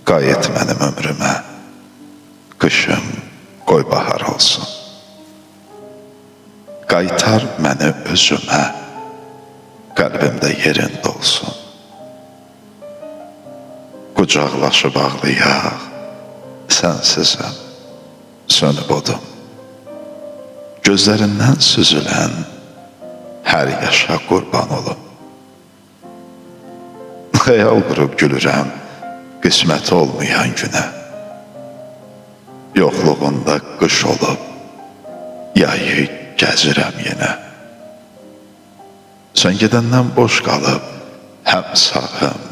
Qayıt mənim ömrümə, qışım qoy bahar olsun. Qaytar məni özümə, qəlbimdə yerin dolsun. Qucaqlaşıb ağlayaq, sənsizəm, sönüb odum. Gözlərindən süzülən hər yaşa qurban olum. Xəyal qurub gülürəm qismət olmayan günə. Yoxluğunda qış olub, yayı gəzirəm yenə. Sən gedəndən boş qalıb, həm sağım,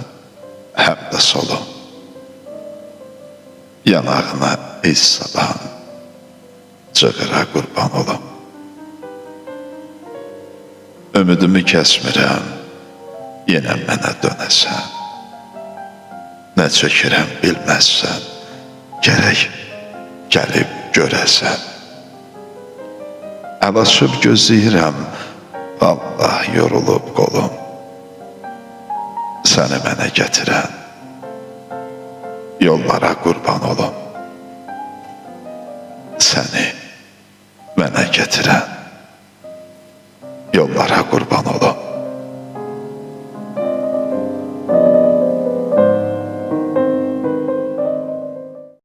həm də solum. Yanağına iz salan, cığıra qurban olum. Ümidimi kəsmirəm, yenə mənə dönəsən. Nə çəkirəm bilməzsən, gərək gəlib görəsən. Əl açıb gözləyirəm, Allah yorulub qolum. Səni mənə gətirən, yollara qurban olum. Səni mənə gətirən, yollara qurban olum.